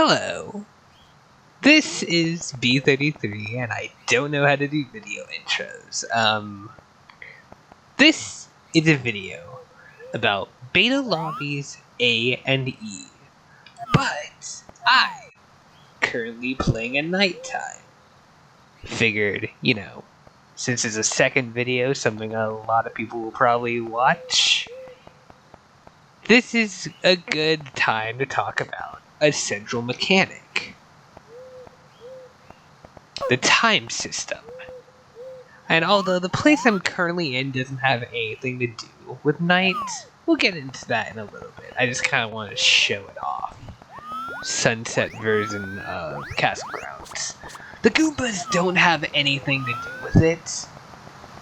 Hello, this is B33 and I don't know how to do video intros. This is a video about beta lobbies A and E, but I'm currently playing at nighttime. Figured, since it's a second video, something a lot of people will probably watch, this is a good time to talk about a central mechanic. The time system. And although the place I'm currently in doesn't have anything to do with night, we'll get into that in a little bit. I just kind of want to show it off. Sunset version of Castle Grounds. The Goombas don't have anything to do with it.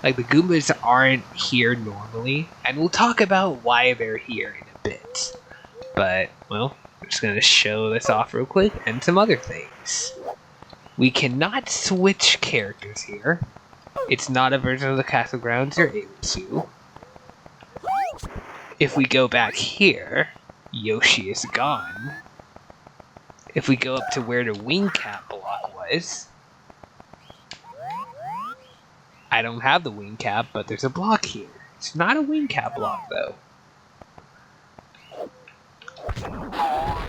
Like, the Goombas aren't here normally, and we'll talk about why they're here in a bit. But, well, I'm just gonna show this off real quick, and some other things. We cannot switch characters here. It's not a version of the Castle Grounds you're able to. If we go back here, Yoshi is gone. If we go up to where the wing cap block was, I don't have the wing cap, but there's a block here. It's not a wing cap block though.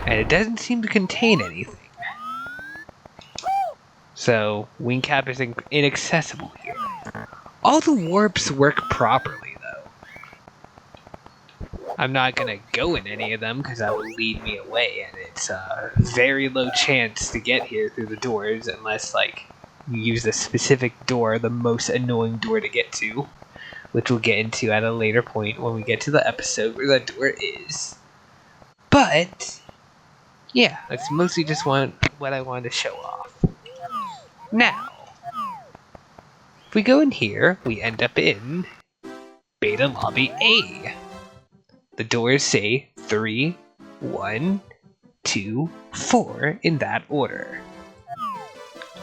And it doesn't seem to contain anything. So, wing cap is inaccessible here. All the warps work properly though. I'm not gonna go in any of them because that will lead me away, and it's a very low chance to get here through the doors unless, like, you use a specific door, the most annoying door to get to, which we'll get into at a later point when we get to the episode where that door is. But yeah, that's mostly just what I wanted to show off. Now, if we go in here, we end up in Beta Lobby A. The doors say 3, 1, 2, 4 in that order.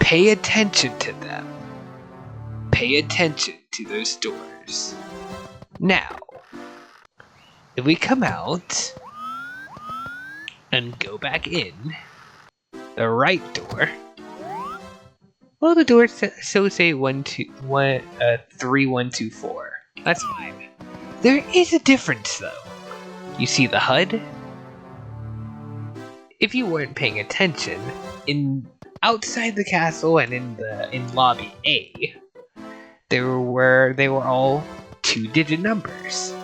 Pay attention to them. Pay attention to those doors. Now, if we come out and go back in, the right door, well, the doors so say 3, 1, 2, 4. That's fine. There is a difference though. You see the HUD? If you weren't paying attention, outside the castle and in lobby A, they were all 2-digit numbers.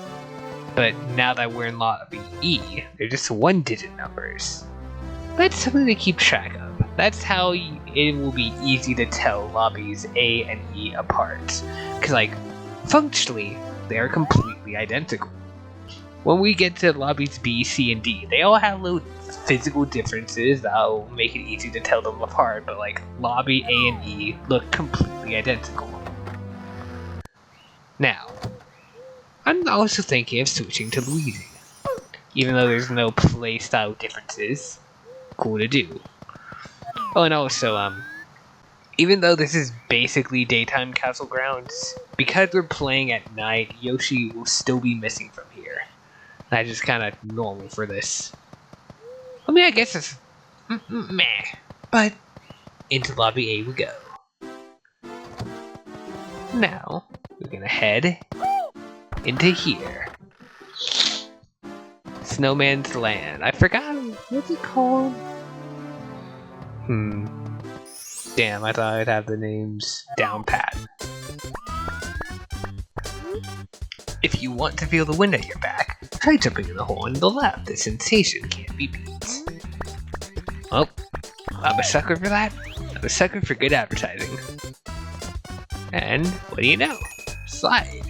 But now that we're in lobby E, they're just 1-digit numbers. That's something to keep track of. That's how it will be easy to tell lobbies A and E apart. Because, like, functionally, they are completely identical. When we get to lobbies B, C, and D, they all have little physical differences that'll make it easy to tell them apart, but, like, lobby A and E look completely identical. Now, I'm also thinking of switching to Luigi. Even though there's no playstyle differences, cool to do. Oh, and also, even though this is basically daytime Castle Grounds, because we're playing at night, Yoshi will still be missing from here. That's just kind of normal for this. I mean, I guess it's meh. But into lobby A we go. Now, we're gonna head into here. Snowman's Land. I forgot, what's it called? Damn, I thought I'd have the names down pat. If you want to feel the wind at your back, try jumping in the hole on the left. The sensation can't be beat. Well, I'm a sucker for that. I'm a sucker for good advertising. And what do you know? Slide.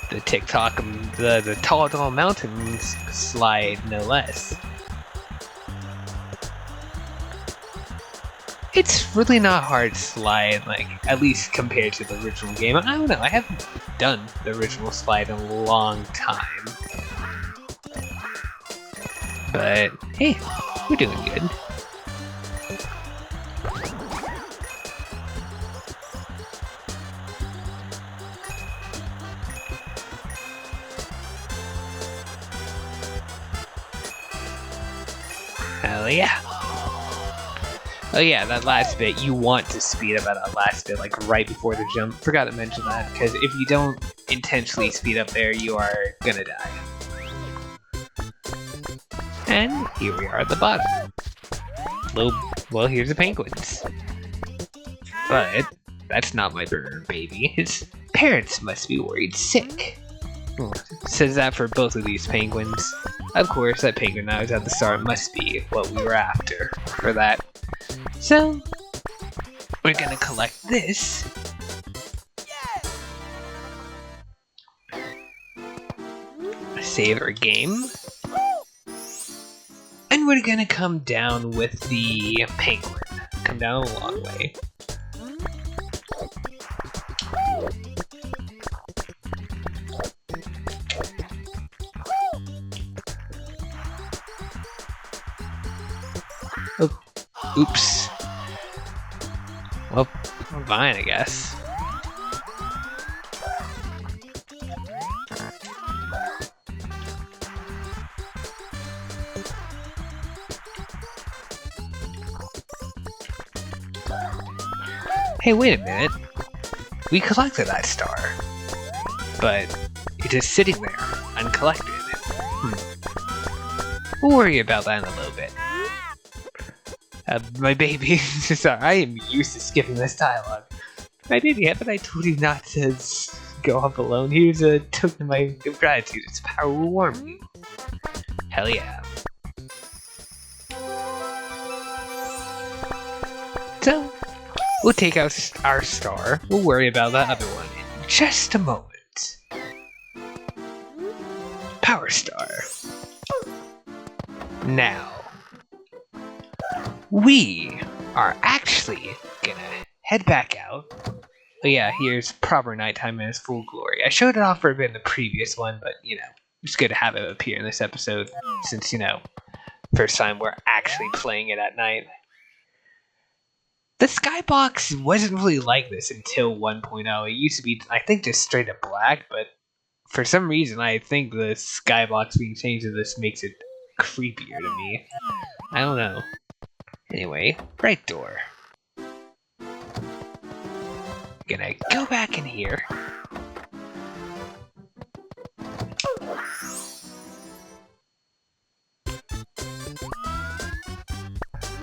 The TikTok, the Tall Mountains slide, no less. It's really not hard to slide, like, at least compared to the original game. I don't know, I haven't done the original slide in a long time. But, hey, we're doing good. Hell yeah. Oh yeah, that last bit, you want to speed up at that last bit, like right before the jump. Forgot to mention that, because if you don't intentionally speed up there, you are gonna die. And here we are at the bottom. Well, here's the penguins. But that's not my baby. His parents must be worried sick. Says that for both of these penguins. Of course, that penguin I was at the start must be what we were after for that. So, we're gonna collect this. Save our game. And we're gonna come down with the penguin. Come down a long way. Oh, oops. Well, I'm fine, I guess. Hey, wait a minute. We collected that star, but it's just sitting there, uncollected. We'll worry about that in a little bit. My baby, sorry, I am used to skipping this dialogue. My baby, haven't I told you not to go off alone? Here's a token of my gratitude. Its power will warm you. Hell yeah. So, we'll take out our star. We'll worry about that other one in just a moment. Power star. Now, we are actually gonna head back out. Oh yeah, here's proper nighttime in its full glory. I showed it off for a bit in the previous one, but you know, it's good to have it appear in this episode since, you know, first time we're actually playing it at night. The skybox wasn't really like this until 1.0. It used to be, I think, just straight up black, but for some reason I think the skybox being changed to this makes it creepier to me. I don't know. Anyway, right door. Gonna go back in here.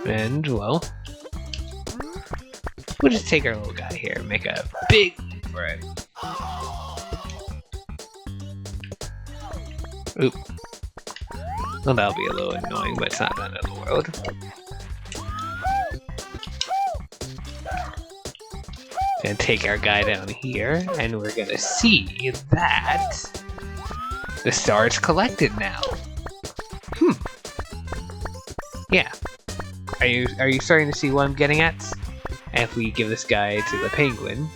And, well, we'll just take our little guy here and make a big leap for it. Oop. Well, that'll be a little annoying, but it's not the end of the world. Gonna take our guy down here, and we're gonna see that the star is collected now. Yeah. Are you starting to see what I'm getting at? And if we give this guy to the penguin,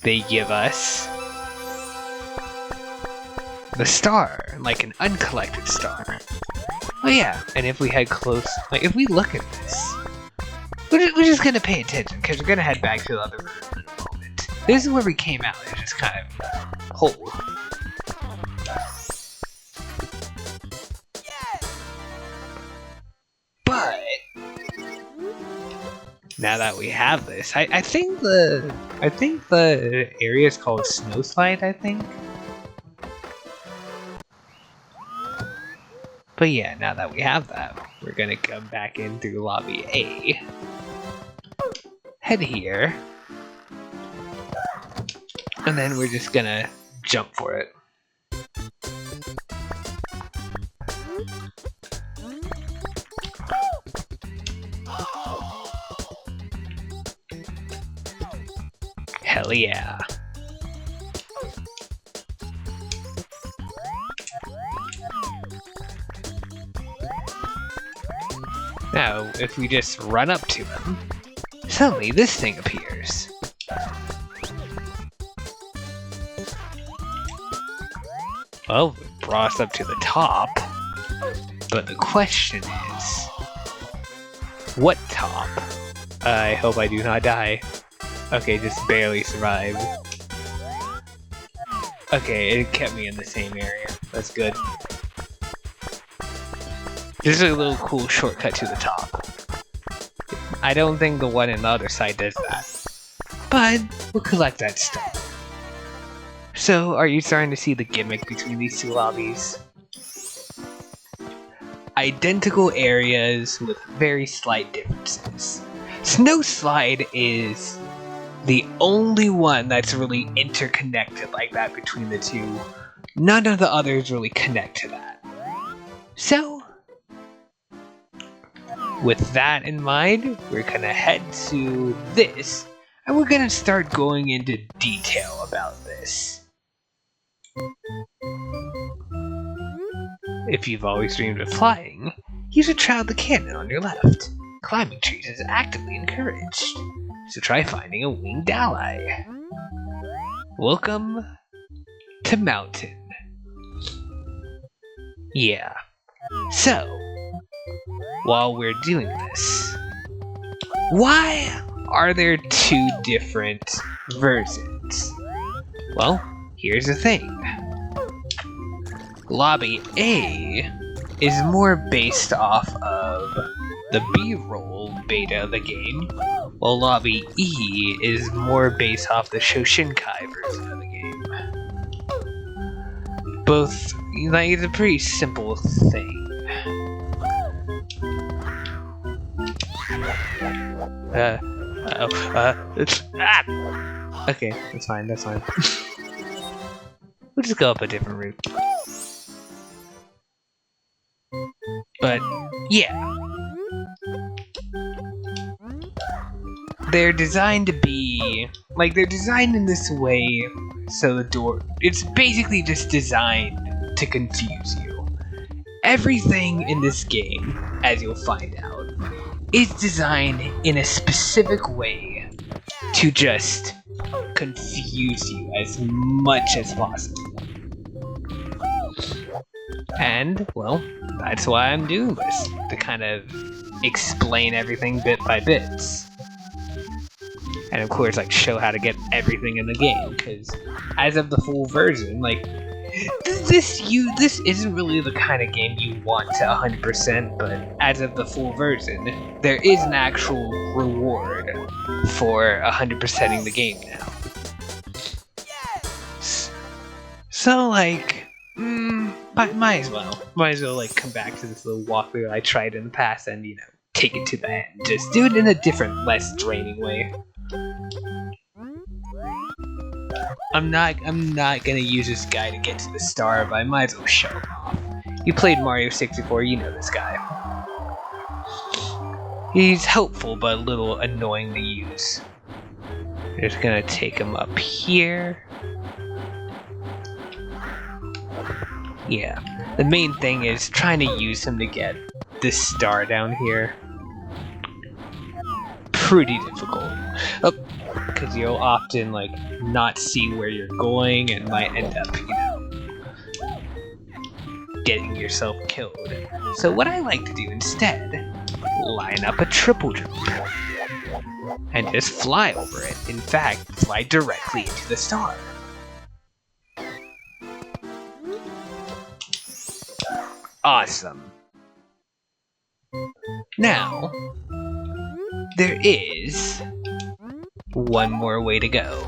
they give us the star, like an uncollected star. Oh yeah, and if we head close, like if we look at this, we're just gonna pay attention because we're gonna head back to the other room in a moment. This is where we came out. It's just kind of hole. But now that we have this, I think the area is called Snowslide, I think. But yeah, now that we have that, we're gonna come back in through lobby A. Head here. And then we're just gonna jump for it. Hell yeah. Now, if we just run up to him, suddenly this thing appears. Well, it brought us up to the top, but the question is, what top? I hope I do not die. Okay, just barely survived. Okay, it kept me in the same area. That's good. This is a little cool shortcut to the top. I don't think the one on the other side does that. But we'll collect that stuff. So, are you starting to see the gimmick between these two lobbies? Identical areas with very slight differences. Snow Slide is the only one that's really interconnected like that between the two. None of the others really connect to that. So, with that in mind, we're gonna head to this, and we're gonna start going into detail about this. If you've always dreamed of flying, use a child the cannon on your left. Climbing trees is actively encouraged, so try finding a winged ally. Welcome to Mountain. Yeah, so, while we're doing this, why are there two different versions? Well, here's the thing. Lobby A is more based off of the B-roll beta of the game, while Lobby E is more based off the Shoshinkai version of the game. Both, like, it's a pretty simple thing. Okay, that's fine, that's fine. We'll just go up a different route. But, yeah. They're designed to be... like, they're designed in this way so the door... it's basically just designed to confuse you. Everything in this game, as you'll find out, is designed in a specific way to just confuse you as much as possible. And, well, that's why I'm doing this, to kind of explain everything bit by bits. And of course, like, show how to get everything in the game, because as of the full version, like, this isn't really the kind of game you want to 100%, but as of the full version, there is an actual reward for 100%ing the game now. So, like, might as well, like, come back to this little walkthrough I tried in the past and, you know, take it to the end. Just do it in a different, less draining way. I'm not gonna use this guy to get to the star, but I might as well show him off. You played Mario 64, you know this guy. He's helpful, but a little annoying to use. Just gonna take him up here. Yeah, the main thing is trying to use him to get this star down here. Pretty difficult. Because you'll often, like, not see where you're going and might end up, you know, getting yourself killed. So what I like to do instead, line up a triple jump and just fly over it. In fact, fly directly into the star. Awesome. Now, there is one more way to go.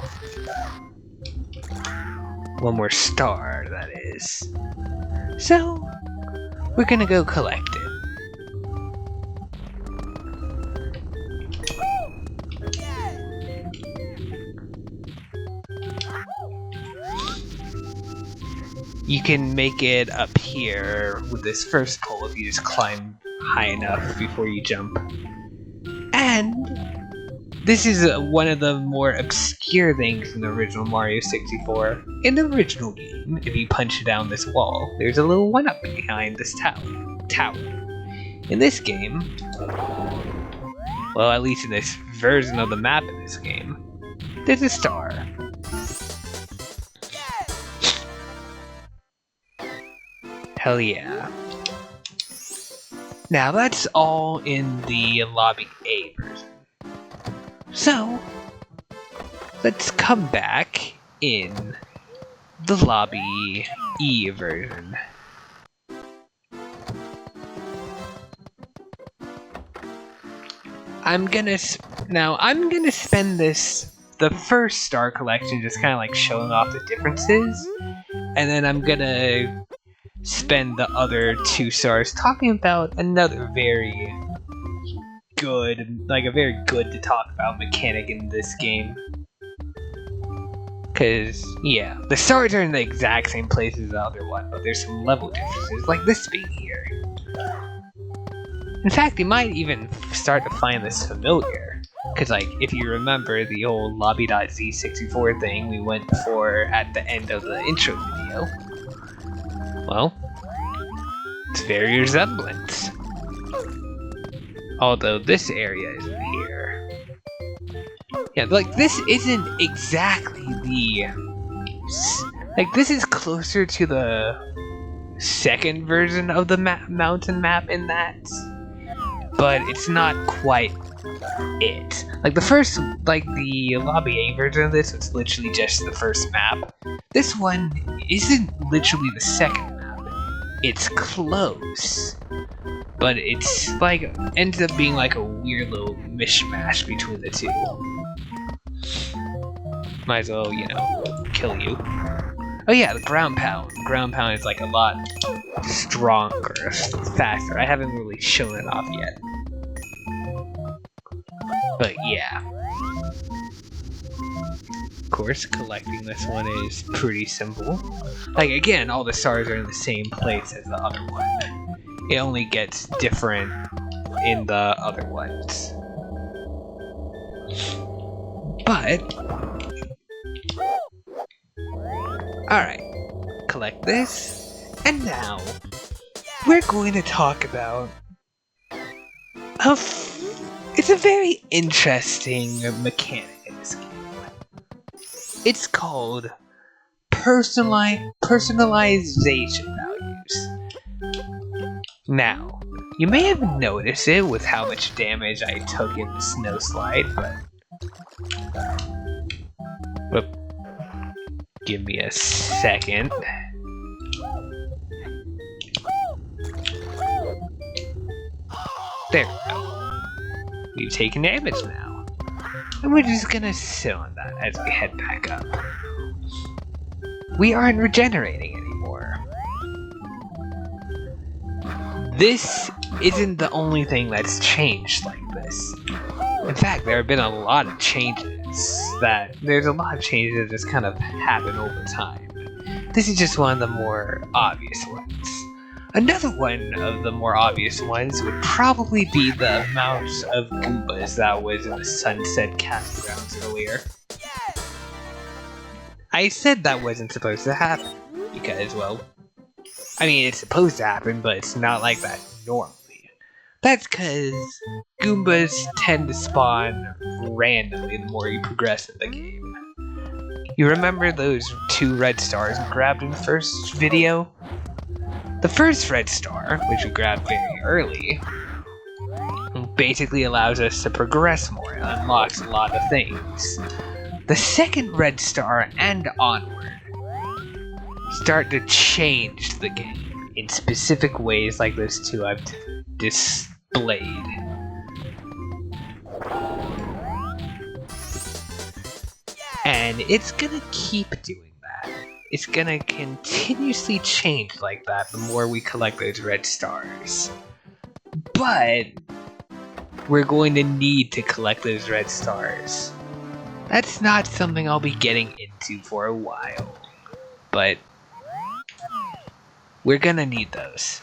One more star, that is. So, we're gonna go collect it. You can make it up here with this first pole if you just climb high enough before you jump. And this is one of the more obscure things in the original Mario 64. In the original game, if you punch down this wall, there's a little 1-up behind this tower. In this game, well, at least in this version of the map in this game, there's a star. Hell yeah. Now that's all in the Lobby A version. So, let's come back in the Lobby E version. I'm gonna spend the first star collection just kind of like showing off the differences, and then I'm gonna spend the other 2 stars talking about another very good to talk about mechanic in this game. Cause yeah, the stars are in the exact same place as the other one, but there's some level differences, like this being here. In fact, you might even start to find this familiar. Cause like, if you remember the old Lobby.Z64 thing we went for at the end of the intro video, well, it's very resemblant. Although this area isn't here. Yeah, like this isn't exactly this is closer to the second version of the mountain map in that, but it's not quite it. Like the first, the Lobby A version of this was literally just the first map. This one isn't literally the second map. It's close, but it's ends up being like a weird little mishmash between the two. Might as well, kill you. Oh yeah, the ground pound. Ground pound is like a lot stronger, faster. I haven't really shown it off yet. But yeah. Of course, collecting this one is pretty simple. Like again, all the stars are in the same place as the other one. It only gets different in the other ones. But alright, collect this, and now we're going to talk about it's a very interesting mechanic in this game. It's called personalization values. Now, you may have noticed it with how much damage I took in the snow slide, but give me a second. There we go. We've taken damage now. And we're just gonna sit on that as we head back up. We aren't regenerating anymore. This isn't the only thing that's changed like this. In fact, there have been a lot of changes that just kind of happen over time. This is just one of the more obvious ones. Another one of the more obvious ones would probably be the amount of Goombas that was in the Sunset Campgrounds earlier. I said that wasn't supposed to happen, because, well, I mean, it's supposed to happen, but it's not like that normally. That's because Goombas tend to spawn randomly the more you progress in the game. You remember those 2 red stars we grabbed in the first video? The first red star, which we grabbed very early, basically allows us to progress more and unlocks a lot of things. The second red star and onward start to change the game in specific ways like those 2 I've displayed. And it's gonna keep doing that. It's gonna continuously change like that the more we collect those red stars. But we're going to need to collect those red stars. That's not something I'll be getting into for a while, but we're gonna need those.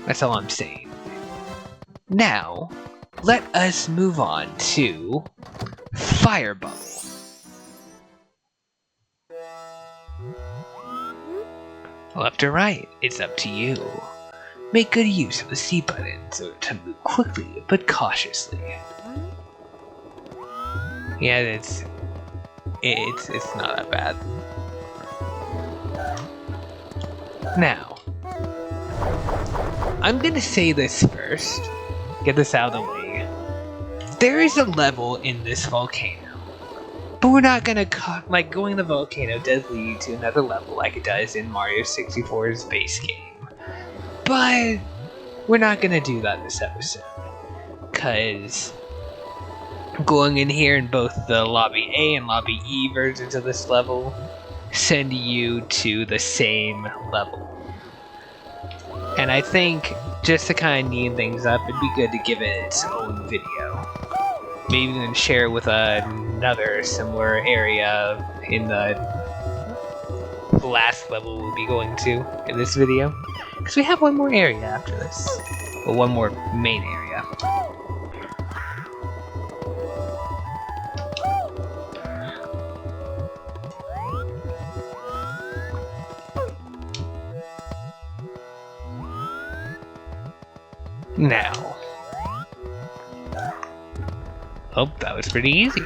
That's all I'm saying. Now, let us move on to Fire Bubble. Left or right, it's up to you. Make good use of the C button so to move quickly but cautiously. Yeah, it's not that bad. Now, I'm gonna say this first. Get this out of the way. There is a level in this volcano. But we're not gonna going the volcano does lead you to another level like it does in Mario 64's base game. But we're not gonna do that this episode. because going in here in both the Lobby A and Lobby E versions of this level send you to the same level. And I think, just to kind of neaten things up, it'd be good to give it its own video. Maybe even share it with another similar area in the last level we'll be going to in this video. Because we have one more area after this. Well, one more main area. Now. Oh, that was pretty easy.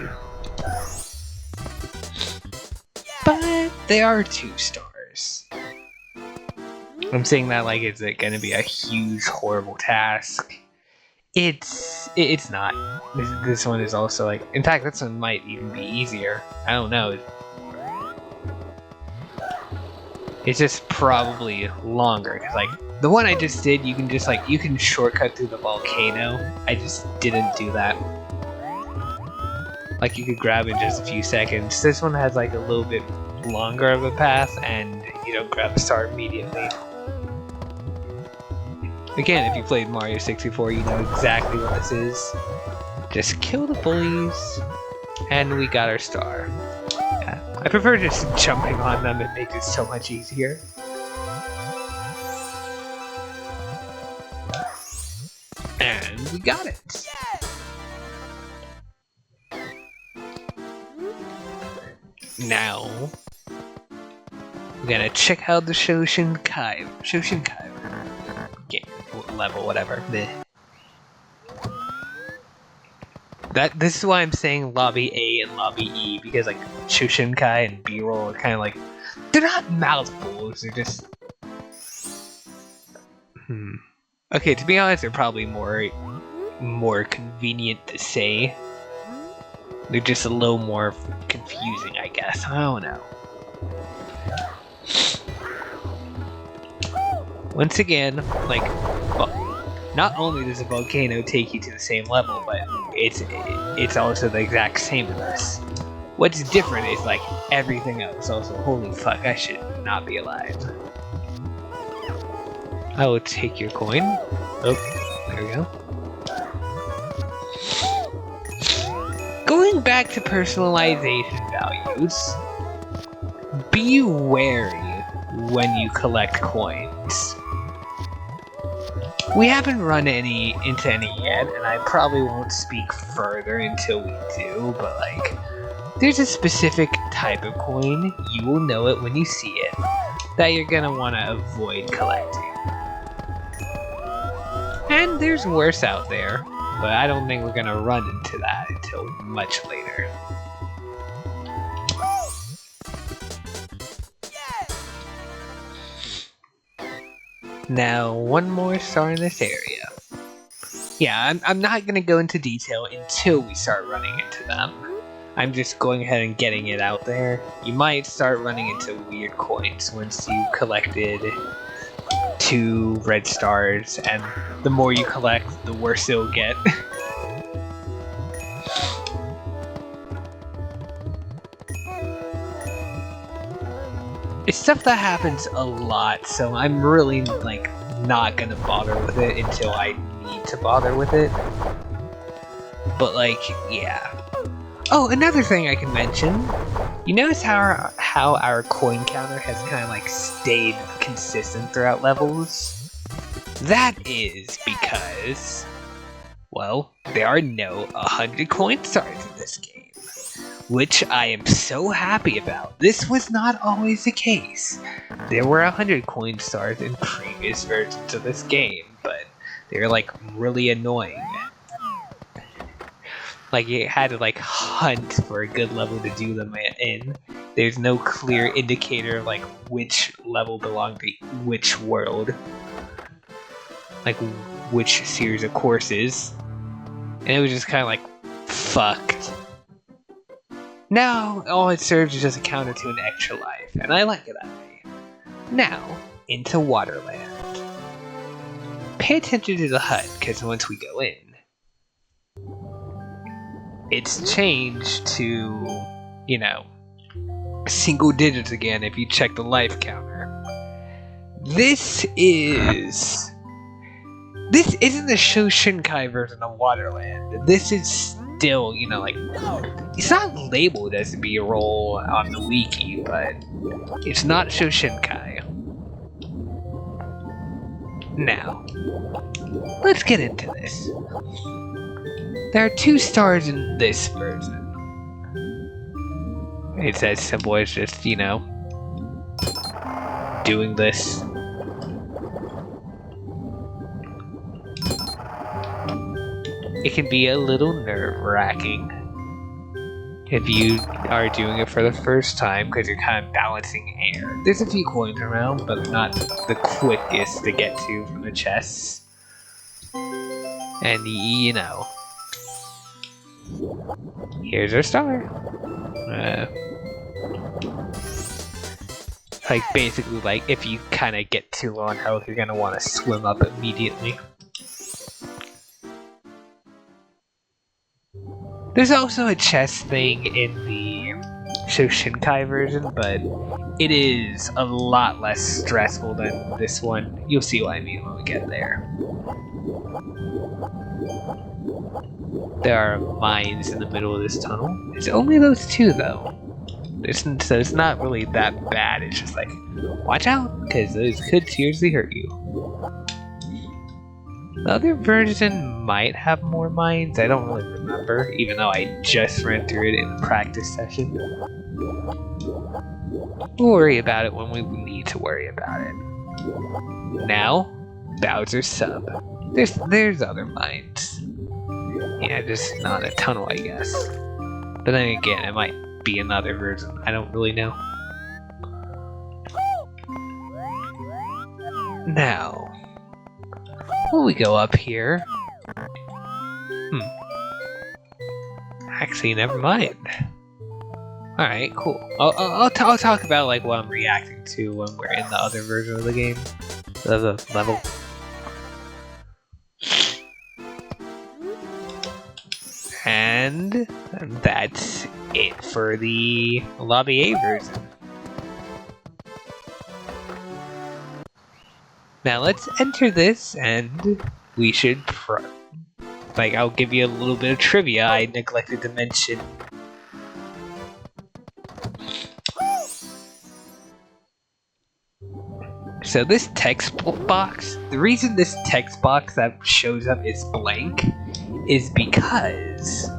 But there are 2 stars. I'm saying that like it's gonna be a huge, horrible task. It's not. This one is also like, in fact, this one might even be easier. I don't know. It's just probably longer, because like the one I just did, you can just like, you can shortcut through the volcano. I just didn't do that. Like you could grab in just a few seconds. This one has like a little bit longer of a path, and you don't grab a star immediately. Again, if you played Mario 64, you know exactly what this is. Just kill the bullies, and we got our star. Yeah, I prefer just jumping on them, it makes it so much easier. And we got it! Now, we're gonna check out the Shoshinkai game, level, whatever. This is why I'm saying Lobby A and Lobby E, because like Shoshinkai and B-roll are kind of like, they're not mouthfuls, they're just... Okay, to be honest, they're probably more convenient to say. They're just a little more confusing, I guess. I don't know. Once again, like, not only does a volcano take you to the same level, but it's also the exact same in this. What's different is like everything else. Also, holy fuck, I should not be alive. I will take your coin. Oh, there we go. Going back to personalization values, be wary when you collect coins. We haven't run into any yet, and I probably won't speak further until we do, but like, there's a specific type of coin, you will know it when you see it, that you're gonna want to avoid collecting. And there's worse out there, but I don't think we're gonna run into that until much later. Now, one more star in this area. Yeah, I'm not gonna go into detail until we start running into them. I'm just going ahead and getting it out there. You might start running into weird coins once you collected 2 red stars, and the more you collect, the worse it'll get. It's stuff that happens a lot, so I'm really like not gonna bother with it until I need to bother with it. But like, yeah. Oh, another thing I can mention. You notice how our coin counter has kind of like stayed consistent throughout levels? That is because, well, there are no 100 coin stars in this game. Which I am so happy about. This was not always the case. There were 100 coin stars in previous versions of this game, but they're like really annoying. Like you had to like hunt for a good level to do them in. There's no clear indicator of like which level belonged to which world. Like which series of courses. And it was just kind of like fucked. Now, all it serves is just a counter to an extra life, and I like it that way. Now, into Waterland. Pay attention to the HUD, because once we go in, it's changed to, you know, single digits again if you check the life counter. This isn't the Shoshinkai version of Waterland. This is still, you know, like, it's not labeled as a B-roll on the wiki, but it's not Shoshinkai. Now, let's get into this. There are 2 stars in this version. It's as simple as just, you know, doing this. It can be a little nerve-wracking if you are doing it for the first time because you're kind of balancing air. There's a few coins around, but they're not the quickest to get to from the chests. And you know, here's our star. Like basically, like if you kind of get too low on health, you're gonna want to swim up immediately. There's also a chest thing in the Shoshinkai version, but it is a lot less stressful than this one. You'll see what I mean when we get there. There are mines in the middle of this tunnel. It's only those 2 though. So it's not really that bad. It's just like, watch out, because those could seriously hurt you. The other version might have more mines, I don't really remember, even though I just ran through it in a practice session. We'll worry about it when we need to worry about it. Now, Bowser's Sub. There's other mines. Yeah, just not a tunnel, I guess. But then again, it might be another version, I don't really know. Now, when we go up here... Actually, never mind. Alright, cool. I'll talk about like what I'm reacting to when we're in the other version of the game. The level. And that's it for the Lobby A version. Now let's enter this, and we should I'll give you a little bit of trivia I neglected to mention. So this text box, the reason this text box that shows up is blank is because,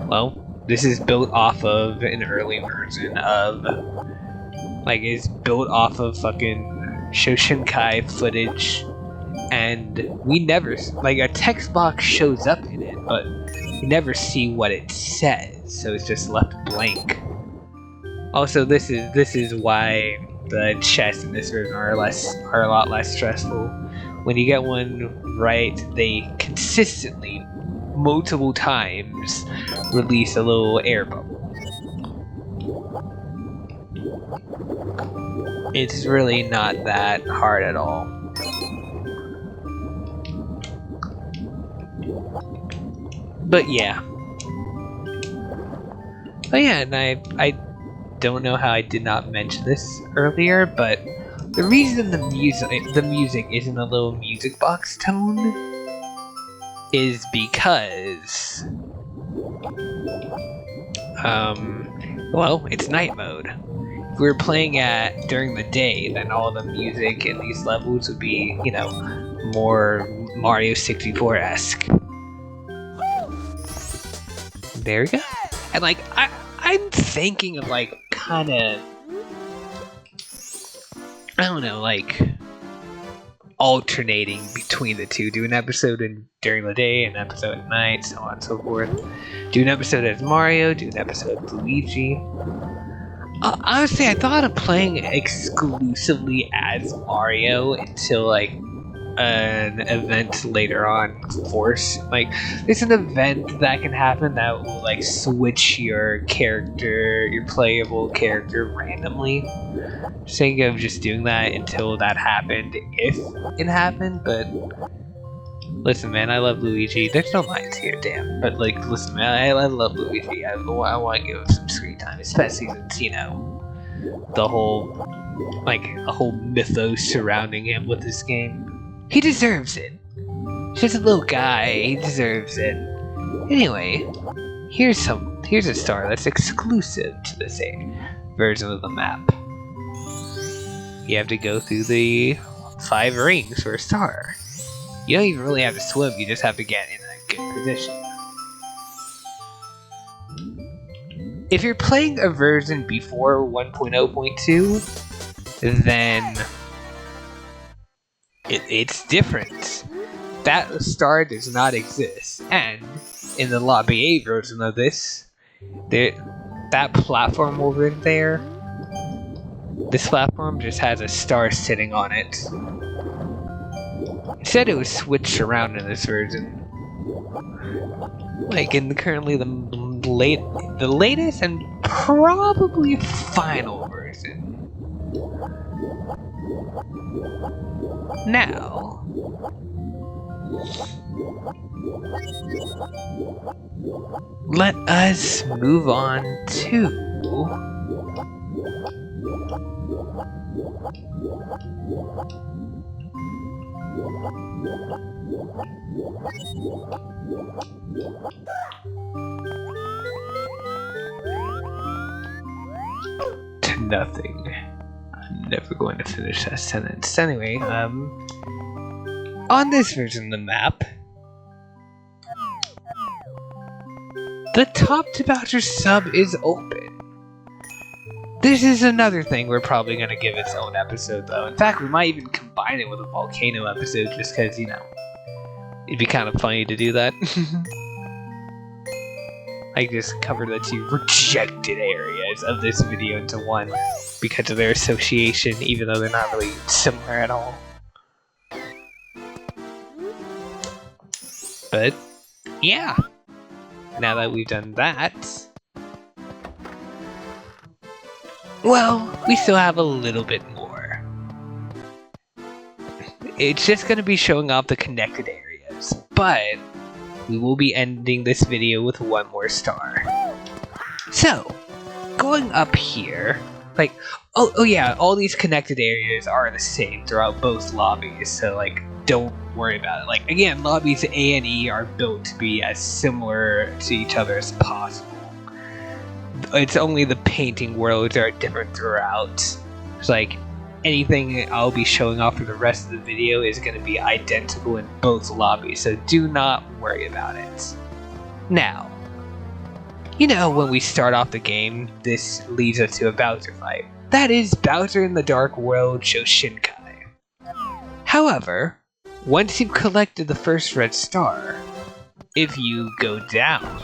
well, this is built off of an early version of, like, it's built off of fucking Shoshinkai footage, and we never, like, a text box shows up in it, but we never see what it says, so it's just left blank. Also, this is why the chests in this version are a lot less stressful. When you get one right, they consistently, multiple times, release a little air bubble. It's really not that hard at all. But yeah, and I don't know how I did not mention this earlier, but the reason the music isn't a little music box tone is because, well, it's night mode. If we were playing during the day, then all the music in these levels would be, you know, more Mario 64-esque. There we go. And like, I'm thinking of like, kinda, I don't know, like, alternating between the two. Do an episode during the day, an episode at night, so on and so forth. Do an episode as Mario, do an episode as Luigi. Honestly, I thought of playing exclusively as Mario until like an event later on force. Like, there's an event that can happen that will like switch your character, your playable character randomly. Just think of just doing that until that happened, if it happened, but Listen, man, I love Luigi. There's no lines here, damn. But, like, listen, man, I love Luigi. I want to give him some screen time, especially since, you know, the whole, like, a whole mythos surrounding him with this game. He deserves it. He's just a little guy. He deserves it. Anyway, here's a star that's exclusive to this version of the map. You have to go through the 5 rings for a star. You don't even really have to swim, you just have to get in a good position. If you're playing a version before 1.0.2, then it's different. That star does not exist, and in the Lobby A version of this, that platform over there, this platform just has a star sitting on it. It said it was switched around in this version. Like in currently the latest and probably final version. Now, let us move on to nothing. I'm never going to finish that sentence. Anyway, on this version of the map, the top to Bowser sub is open. This is another thing we're probably going to give its own episode, though. In fact, we might even combine it with a volcano episode, just because, you know, it'd be kind of funny to do that. I just covered the 2 rejected areas of this video into one because of their association, even though they're not really similar at all. But, yeah. Now that we've done that, well, we still have a little bit more. It's just going to be showing off the connected areas, but we will be ending this video with 1 more star. So, going up here, like, oh yeah, all these connected areas are the same throughout both lobbies, so like, don't worry about it. Like, again, lobbies A and E are built to be as similar to each other as possible. It's only the painting worlds are different throughout. It's like, anything I'll be showing off for the rest of the video is going to be identical in both lobbies, so do not worry about it. Now, you know when we start off the game, this leads us to a Bowser fight. That is Bowser in the Dark World Shoshinkai. However, once you've collected the first red star, if you go down,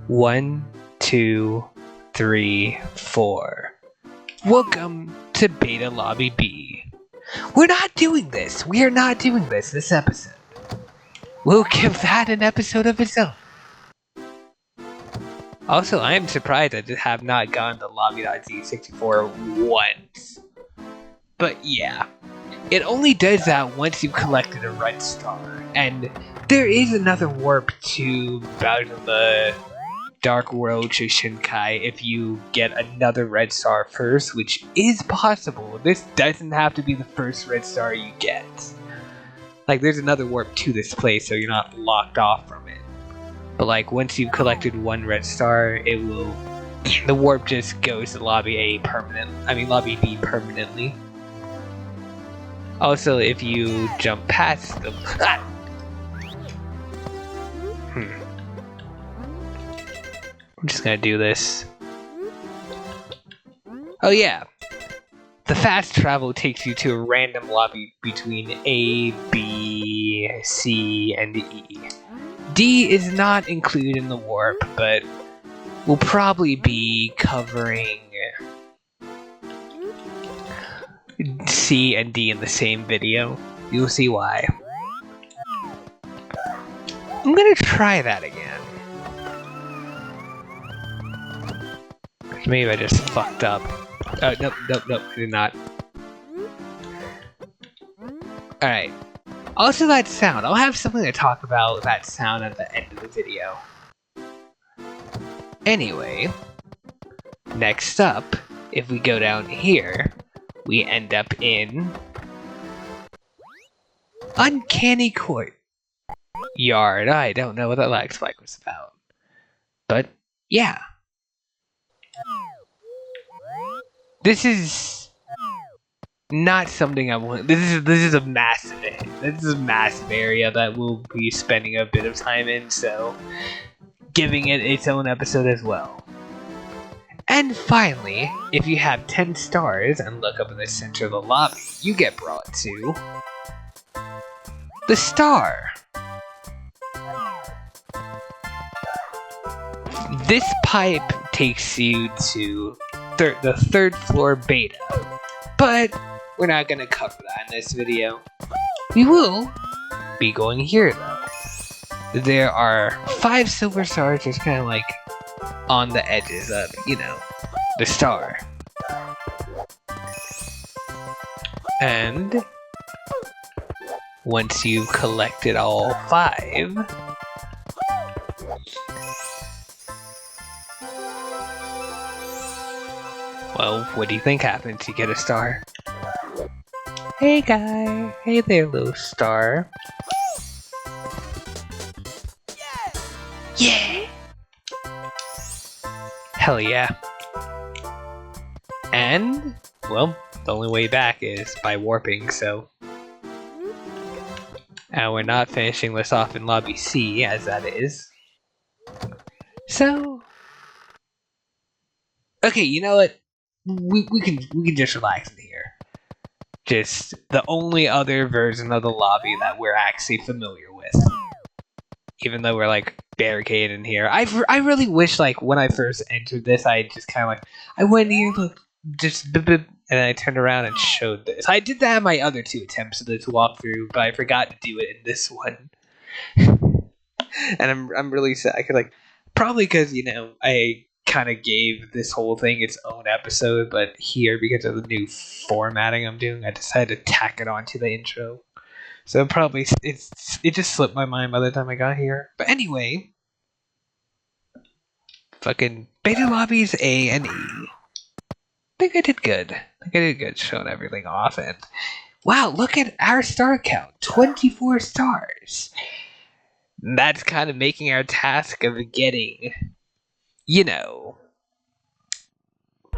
One, 2, 3, 4. Welcome to Beta Lobby B. We're not doing this. We are not doing this episode. We'll give that an episode of its own. Also, I am surprised I have not gone to Lobby.z64 once. But yeah, it only does that once you've collected a red star. And there is another warp to Bowser the Dark World Shoshinkai if you get another red star first, which is possible. This doesn't have to be the first red star you get. Like, there's another warp to this place, so you're not locked off from it. But like, once you've collected 1 red star, it will... the warp just goes to Lobby B permanently. Also, if you jump past them... I'm just gonna do this. Oh yeah, the fast travel takes you to a random lobby between A, B, C, and E. D is not included in the warp, but we'll probably be covering C and D in the same video. You'll see why. I'm gonna try that again. Maybe I just fucked up. Oh, nope, I did not. Alright. Also that sound. I'll have something to talk about that sound at the end of the video. Anyway, next up, if we go down here, we end up in Uncanny Courtyard. I don't know what that lag spike was about. But, yeah. This is not something I want. This is a massive area that we'll be spending a bit of time in, so giving it its own episode as well. And finally, if you have 10 stars and look up in the center of the lobby, you get brought to the star. This pipe takes you to the third floor beta, but we're not going to cover that in this video. We will be going here though. There are 5 silver stars just kind of like on the edges of, the star. And once you've collected all 5, well, what do you think happens? You get a star. Hey guy! Hey there, little star. Yeah! Hell yeah. And, well, the only way back is by warping, so... And we're not finishing this off in Lobby C, as that is. So... Okay, you know what? We can just relax in here. Just the only other version of the lobby that we're actually familiar with. Even though we're like barricaded in here. I really wish like when I first entered this I just kinda like I went here, look, just and then I turned around and showed this. I did that in my other 2 attempts of this walkthrough, but I forgot to do it in this one. And I'm really sad. I could like probably because I kind of gave this whole thing its own episode, but here, because of the new formatting I'm doing, I decided to tack it onto the intro. So probably it just slipped my mind by the time I got here. But anyway, fucking beta lobbies A and E. I think I did good showing everything off, and wow, look at our star count, 24 stars. That's kind of making our task of getting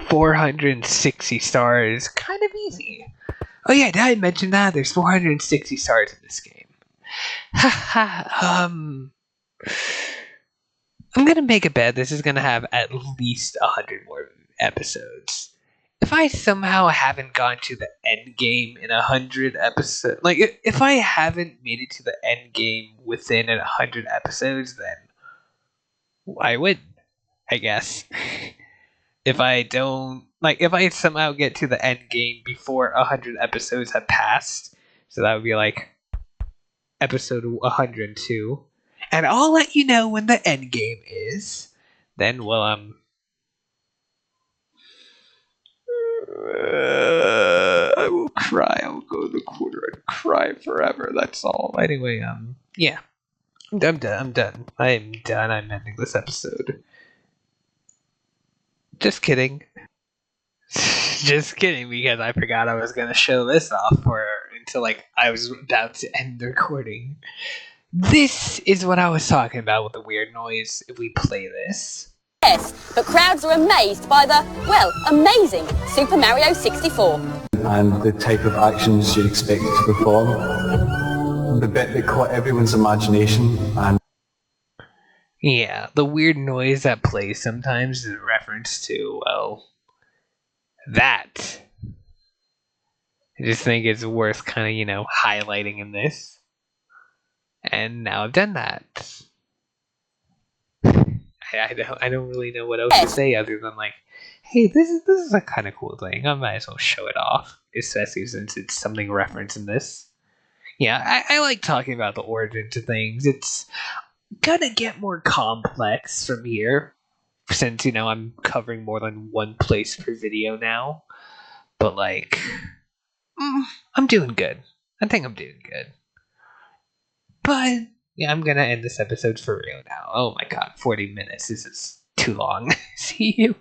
460 stars kind of easy. Oh yeah, did I mention that? There's 460 stars in this game. I'm gonna make a bet this is gonna have at least 100 more episodes. If I somehow haven't gone to the end game in 100 episodes, like if I haven't made it to the end game within 100 episodes, then I win, I guess. If I don't, like, if I somehow get to the end game before 100 episodes have passed, so that would be like episode 102, and I'll let you know when the end game is, then, well, I will cry. I will go to the corner and cry forever. That's all. Anyway, yeah. I'm done. I'm done. I'm ending this episode. Just kidding. Just kidding, because I forgot I was going to show this off until like I was about to end the recording. This is what I was talking about with the weird noise if we play this. Yes, but crowds are amazed by the, well, amazing Super Mario 64. And the type of actions you'd expect it to perform. The bit that caught everyone's imagination and... Yeah, the weird noise that plays sometimes is a reference to, well, that. I just think it's worth kind of, highlighting in this. And now I've done that. I don't really know what else to say other than like, hey, this is a kind of cool thing. I might as well show it off, especially since it's something referenced in this. Yeah, I like talking about the origin to things. It's gonna get more complex from here. since, I'm covering more than one place per video now. But, like, I'm doing good. I think I'm doing good. But, yeah, I'm gonna end this episode for real now. Oh my god, 40 minutes. This is too long. See you.